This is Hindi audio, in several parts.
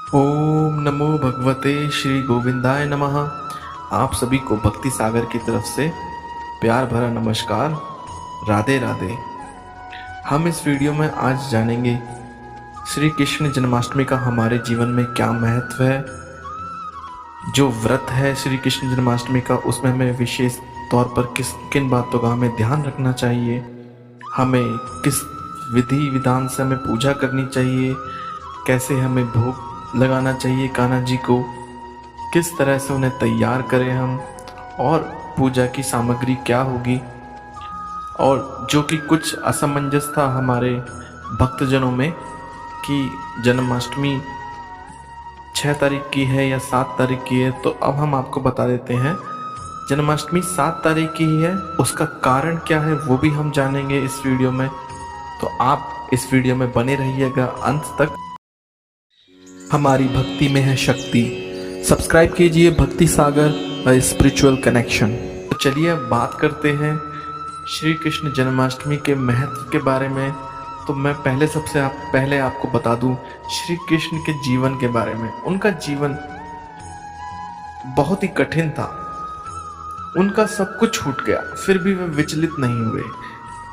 ओम नमो भगवते श्री गोविंदाय नमः। आप सभी को भक्ति सागर की तरफ से प्यार भरा नमस्कार। राधे राधे। हम इस वीडियो में आज जानेंगे श्री कृष्ण जन्माष्टमी का हमारे जीवन में क्या महत्व है। जो व्रत है श्री कृष्ण जन्माष्टमी का, उसमें हमें विशेष तौर पर किन बातों का हमें ध्यान रखना चाहिए, हमें किस विधि विधान से हमें पूजा करनी चाहिए, कैसे हमें भोग लगाना चाहिए कान्हा जी को, किस तरह से उन्हें तैयार करें हम, और पूजा की सामग्री क्या होगी। और जो कि कुछ असमंजस था हमारे भक्तजनों में कि जन्माष्टमी 6 तारीख की है या 7 तारीख की है, तो अब हम आपको बता देते हैं जन्माष्टमी 7 तारीख की ही है। उसका कारण क्या है वो भी हम जानेंगे इस वीडियो में, तो आप इस वीडियो में बने रहिएगा अंत तक। हमारी भक्ति में है शक्ति। सब्सक्राइब कीजिए भक्ति सागर स्पिरिचुअल कनेक्शन। तो चलिए अब बात करते हैं श्री कृष्ण जन्माष्टमी के महत्व के बारे में। तो मैं पहले आपको बता दूं श्री कृष्ण के जीवन के बारे में। उनका जीवन बहुत ही कठिन था। उनका सब कुछ छूट गया, फिर भी वे विचलित नहीं हुए।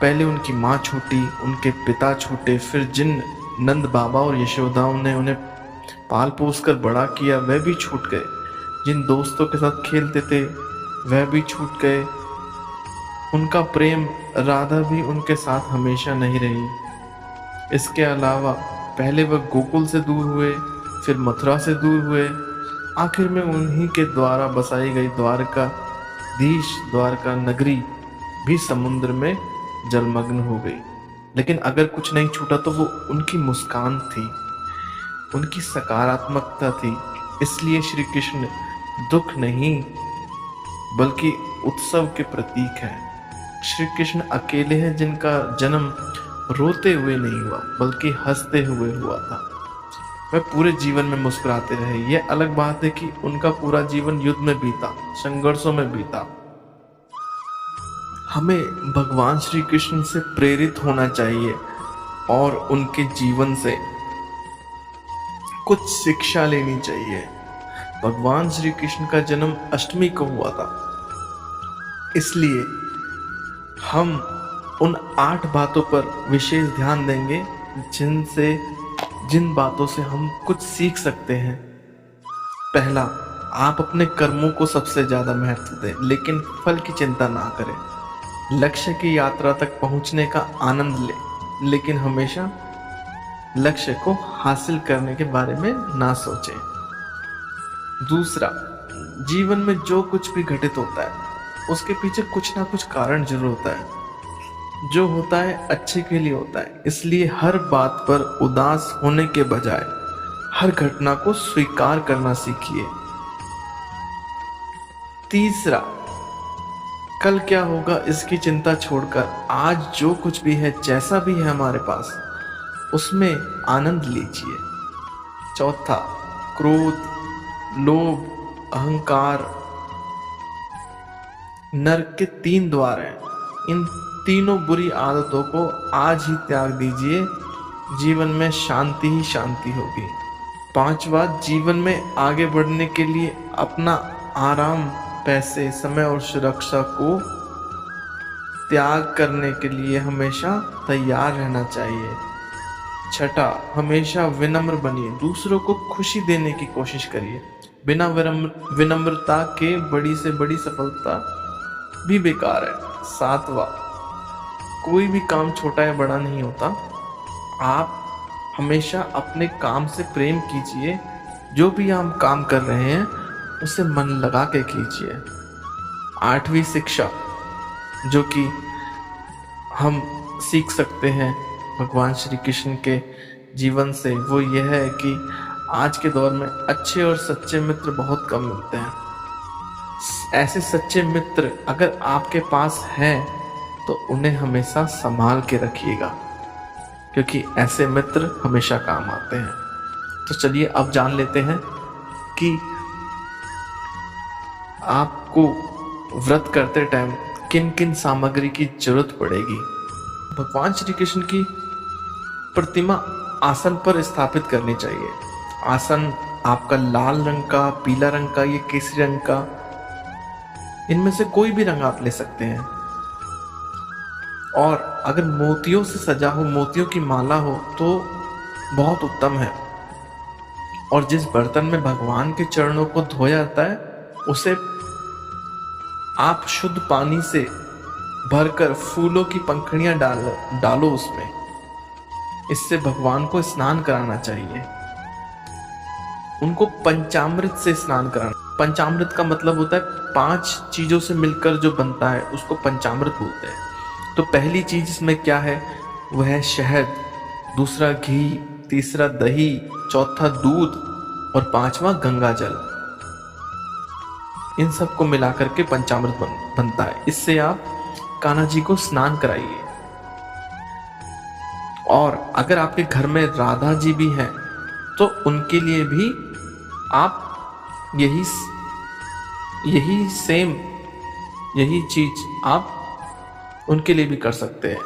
पहले उनकी माँ छूटी, उनके पिता छूटे, फिर जिन नंद बाबा और यशोदाओं ने उन्हें पाल पोस कर बड़ा किया वह भी छूट गए। जिन दोस्तों के साथ खेलते थे वह भी छूट गए। उनका प्रेम राधा भी उनके साथ हमेशा नहीं रही। इसके अलावा पहले वह गोकुल से दूर हुए, फिर मथुरा से दूर हुए, आखिर में उन्हीं के द्वारा बसाई गई द्वारका नगरी भी समुद्र में जलमग्न हो गई। लेकिन अगर कुछ नहीं छूटा तो वो उनकी मुस्कान थी, उनकी सकारात्मकता थी। इसलिए श्री कृष्ण दुख नहीं बल्कि उत्सव के प्रतीक है। श्री कृष्ण अकेले हैं जिनका जन्म रोते हुए नहीं हुआ बल्कि हंसते हुए हुआ था। वह पूरे जीवन में मुस्कुराते रहे। यह अलग बात है कि उनका पूरा जीवन युद्ध में बीता, संघर्षों में बीता। हमें भगवान श्री कृष्ण से प्रेरित होना चाहिए और उनके जीवन से कुछ शिक्षा लेनी चाहिए। भगवान श्री कृष्ण का जन्म अष्टमी को हुआ था, इसलिए हम उन 8 बातों पर विशेष ध्यान देंगे जिन बातों से हम कुछ सीख सकते हैं। पहला, आप अपने कर्मों को सबसे ज्यादा महत्व दें, लेकिन फल की चिंता ना करें। लक्ष्य की यात्रा तक पहुंचने का आनंद लें, लेकिन हमेशा लक्ष्य को हासिल करने के बारे में ना सोचें। दूसरा, जीवन में जो कुछ भी घटित होता है उसके पीछे कुछ ना कुछ कारण जरूर होता है। जो होता है अच्छे के लिए होता है, इसलिए हर बात पर उदास होने के बजाय हर घटना को स्वीकार करना सीखिए। तीसरा, कल क्या होगा इसकी चिंता छोड़कर आज जो कुछ भी है, जैसा भी है हमारे पास, उसमें आनंद लीजिए। चौथा, क्रोध, लोभ, अहंकार नरक के 3 द्वार हैं। इन तीनों बुरी आदतों को आज ही त्याग दीजिए। जीवन में शांति ही शांति होगी। पांचवा, जीवन में आगे बढ़ने के लिए अपना आराम, पैसे, समय और सुरक्षा को त्याग करने के लिए हमेशा तैयार रहना चाहिए। छठा, हमेशा विनम्र बनिए, दूसरों को खुशी देने की कोशिश करिए। बिना विनम्रता के बड़ी से बड़ी सफलता भी बेकार है। सातवां, कोई भी काम छोटा या बड़ा नहीं होता। आप हमेशा अपने काम से प्रेम कीजिए। जो भी आप काम कर रहे हैं उसे मन लगा के कीजिए। 8वीं शिक्षा जो कि हम सीख सकते हैं भगवान श्री कृष्ण के जीवन से, वो यह है कि आज के दौर में अच्छे और सच्चे मित्र बहुत कम मिलते हैं। ऐसे सच्चे मित्र अगर आपके पास हैं तो उन्हें हमेशा संभाल के रखिएगा, क्योंकि ऐसे मित्र हमेशा काम आते हैं। तो चलिए अब जान लेते हैं कि आपको व्रत करते टाइम किन किन सामग्री की जरूरत पड़ेगी। भगवान श्री कृष्ण की प्रतिमा आसन पर स्थापित करनी चाहिए। आसन आपका लाल रंग का, पीला रंग का, ये केसरी रंग का, इनमें से कोई भी रंग आप ले सकते हैं। और अगर मोतियों से सजा हो, मोतियों की माला हो तो बहुत उत्तम है। और जिस बर्तन में भगवान के चरणों को धोया जाता है उसे आप शुद्ध पानी से भरकर फूलों की पंखुड़ियां डालो उसमें। इससे भगवान को स्नान कराना चाहिए। उनको पंचामृत से स्नान कराना। पंचामृत का मतलब होता है 5 चीजों से मिलकर जो बनता है उसको पंचामृत बोलते हैं। तो पहली चीज इसमें क्या है, वह है शहद, दूसरा घी, तीसरा दही, चौथा दूध और 5वां गंगा जल। इन सब को मिलाकर के पंचामृत बनता है। इससे आप कान्हा जी को स्नान कराइए। और अगर आपके घर में राधा जी भी हैं तो उनके लिए भी आप यही चीज आप उनके लिए भी कर सकते हैं।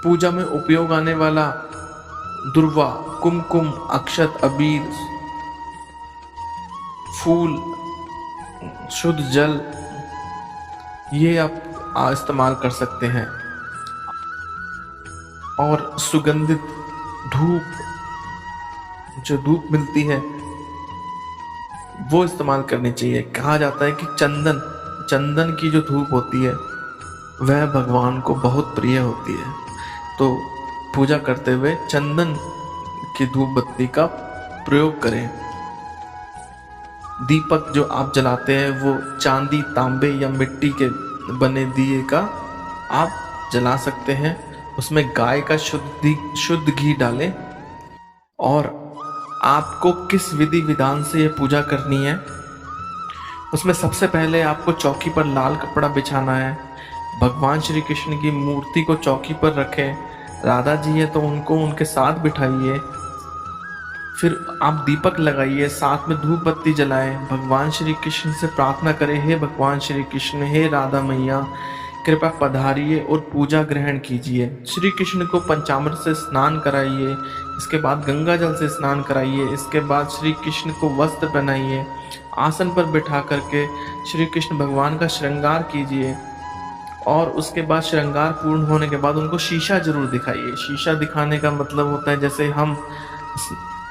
पूजा में उपयोग आने वाला दुर्वा, कुमकुम, अक्षत, अबीर, फूल, शुद्ध जल, ये आप इस्तेमाल कर सकते हैं। और सुगंधित धूप, जो धूप मिलती है वो इस्तेमाल करनी चाहिए। कहा जाता है कि चंदन की जो धूप होती है वह भगवान को बहुत प्रिय होती है। तो पूजा करते हुए चंदन की धूप बत्ती का प्रयोग करें। दीपक जो आप जलाते हैं वो चांदी, तांबे या मिट्टी के बने दिए का आप जला सकते हैं। उसमें गाय का शुद्ध घी डालें। और आपको किस विधि विधान से ये पूजा करनी है, उसमें सबसे पहले आपको चौकी पर लाल कपड़ा बिछाना है। भगवान श्री कृष्ण की मूर्ति को चौकी पर रखें। राधा जी है तो उनको उनके साथ बिठाइए। फिर आप दीपक लगाइए, साथ में धूप बत्ती जलाएं। भगवान श्री कृष्ण से प्रार्थना करें, हे भगवान श्री कृष्ण, हे राधा मैया, कृपा पधारिए और पूजा ग्रहण कीजिए। श्री कृष्ण को पंचामृत से स्नान कराइए। इसके बाद गंगा जल से स्नान कराइए। इसके बाद श्री कृष्ण को वस्त्र पहनाइए। आसन पर बिठा करके श्री कृष्ण भगवान का श्रृंगार कीजिए। और उसके बाद श्रृंगार पूर्ण होने के बाद उनको शीशा जरूर दिखाइए। शीशा दिखाने का मतलब होता है जैसे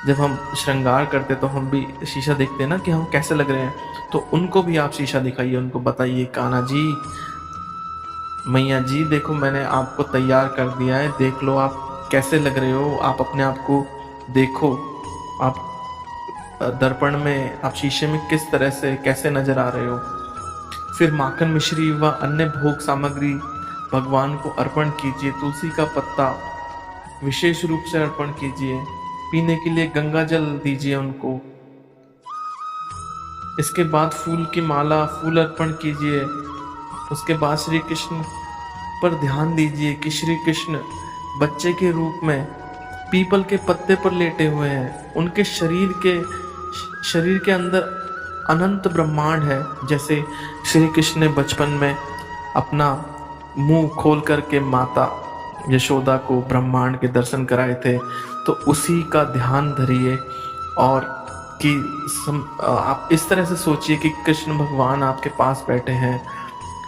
जब हम श्रृंगार करते तो हम भी शीशा देखते हैं ना कि हम कैसे लग रहे हैं, तो उनको भी आप शीशा दिखाइए। उनको बताइए, कान्हा जी, मैया जी, देखो मैंने आपको तैयार कर दिया है, देख लो आप कैसे लग रहे हो। आप अपने आप को देखो, आप दर्पण में, आप शीशे में किस तरह से कैसे नजर आ रहे हो। फिर माखन, मिश्री व अन्य भोग सामग्री भगवान को अर्पण कीजिए। तुलसी का पत्ता विशेष रूप से अर्पण कीजिए। पीने के लिए गंगा जल दीजिए उनको। इसके बाद फूल की माला, फूल अर्पण कीजिए। उसके बाद श्री कृष्ण पर ध्यान दीजिए कि श्री कृष्ण बच्चे के रूप में पीपल के पत्ते पर लेटे हुए हैं। उनके शरीर के अंदर अनंत ब्रह्मांड है। जैसे श्री कृष्ण ने बचपन में अपना मुंह खोल करके माता यशोदा को ब्रह्मांड के दर्शन कराए थे, तो उसी का ध्यान धरिए। और कि आप इस तरह से सोचिए कि कृष्ण भगवान आपके पास बैठे हैं,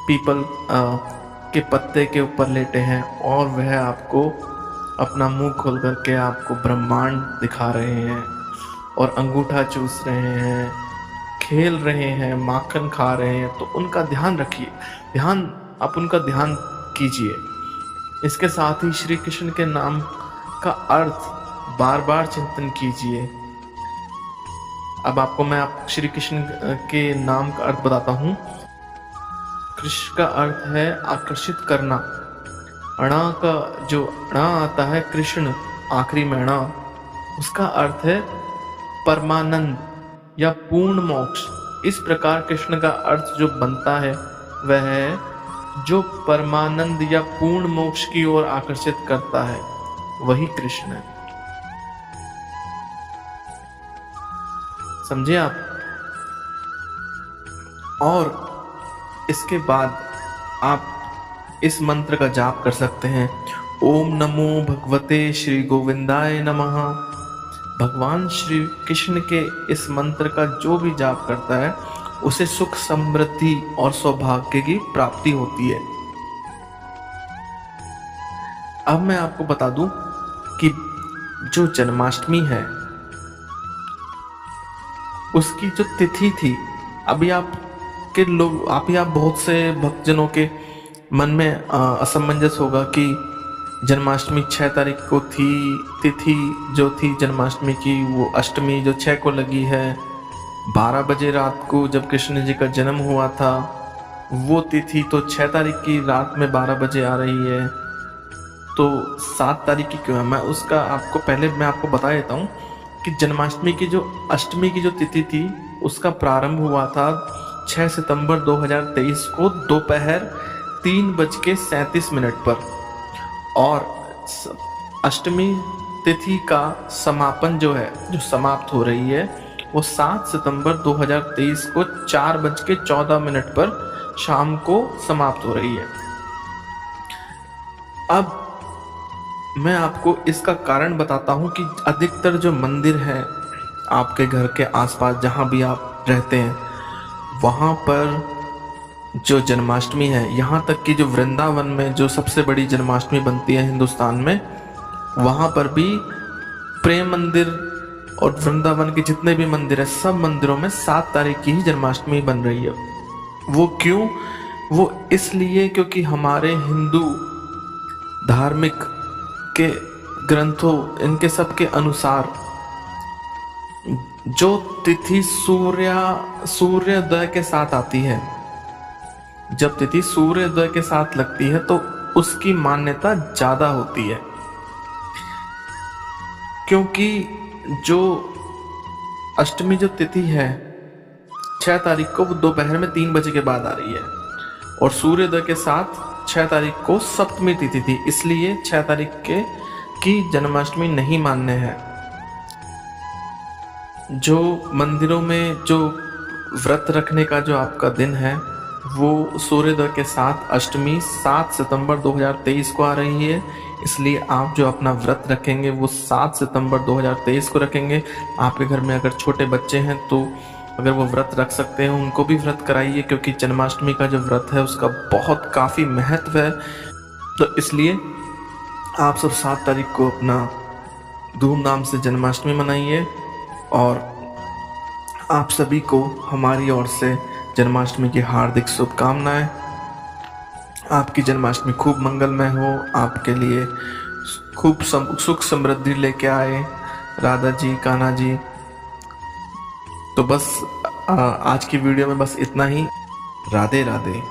पीपल के पत्ते के ऊपर लेटे हैं, और वह आपको अपना मुंह खोल करके आपको ब्रह्मांड दिखा रहे हैं और अंगूठा चूस रहे हैं, खेल रहे हैं, माखन खा रहे हैं। तो उनका ध्यान रखिए, आप उनका ध्यान कीजिए। इसके साथ ही श्री कृष्ण के नाम का अर्थ बार बार चिंतन कीजिए। अब आपको मैं श्री कृष्ण के नाम का अर्थ बताता हूँ। कृष्ण का अर्थ है आकर्षित करना। अणा का जो अणा आता है कृष्ण, आखिरी में अणा, उसका अर्थ है परमानंद या पूर्ण मोक्ष। इस प्रकार कृष्ण का अर्थ जो बनता है वह है जो परमानंद या पूर्ण मोक्ष की ओर आकर्षित करता है, वही कृष्ण है। समझे आप? और इसके बाद आप इस मंत्र का जाप कर सकते हैं। ओम नमो भगवते श्री गोविंदाय नमः। भगवान श्री कृष्ण के इस मंत्र का जो भी जाप करता है उसे सुख, समृद्धि और सौभाग्य की प्राप्ति होती है। अब मैं आपको बता दूं कि जो जन्माष्टमी है उसकी जो तिथि थी, अभी आप बहुत से भक्तजनों के मन में असमंजस होगा कि जन्माष्टमी 6 तारीख को थी, तिथि जो थी जन्माष्टमी की वो अष्टमी जो 6 को लगी है, 12 बजे रात को जब कृष्ण जी का जन्म हुआ था वो तिथि तो 6 तारीख की रात में 12 बजे आ रही है, तो 7 तारीख की क्यों है? मैं आपको बता देता हूँ कि जन्माष्टमी की जो अष्टमी की जो तिथि थी उसका प्रारंभ हुआ था 6 सितंबर 2023 को दोपहर 3:37 पर, और अष्टमी तिथि का समापन जो समाप्त हो रही है वो 7 सितंबर 2023 को 4:14 पर शाम को समाप्त हो रही है। अब मैं आपको इसका कारण बताता हूँ कि अधिकतर जो मंदिर हैं आपके घर के आसपास जहाँ भी आप रहते हैं वहाँ पर जो जन्माष्टमी है, यहाँ तक कि जो वृंदावन में जो सबसे बड़ी जन्माष्टमी बनती है हिंदुस्तान में, वहाँ पर भी प्रेम मंदिर और वृंदावन के जितने भी मंदिर है सब मंदिरों में 7 तारीख की ही जन्माष्टमी बन रही है। वो क्यों? वो इसलिए क्योंकि हमारे हिंदू धार्मिक के ग्रंथों इनके सब के अनुसार जो तिथि सूर्योदय के साथ आती है, जब तिथि सूर्योदय के साथ लगती है तो उसकी मान्यता ज्यादा होती है, क्योंकि जो अष्टमी जो तिथि है 6 तारीख को वो दोपहर में 3 बजे के बाद आ रही है, और सूर्योदय के साथ 6 तारीख को सप्तमी तिथि थी, इसलिए 6 तारीख की जन्माष्टमी नहीं मान्य है। जो मंदिरों में जो व्रत रखने का जो आपका दिन है वो सूर्योदय के साथ अष्टमी 7 सितंबर 2023 को आ रही है, इसलिए आप जो अपना व्रत रखेंगे वो 7 सितंबर 2023 को रखेंगे। आपके घर में अगर छोटे बच्चे हैं तो अगर वो व्रत रख सकते हैं उनको भी व्रत कराइए, क्योंकि जन्माष्टमी का जो व्रत है उसका काफ़ी महत्व है। तो इसलिए आप सब 7 तारीख को अपना धूमधाम से जन्माष्टमी मनाइए, और आप सभी को हमारी ओर से जन्माष्टमी की हार्दिक शुभकामनाएं। आपकी जन्माष्टमी खूब मंगलमय हो, आपके लिए खूब सुख समृद्धि लेके आए राधा जी, कान्हा जी। तो बस आज की वीडियो में बस इतना ही। राधे राधे।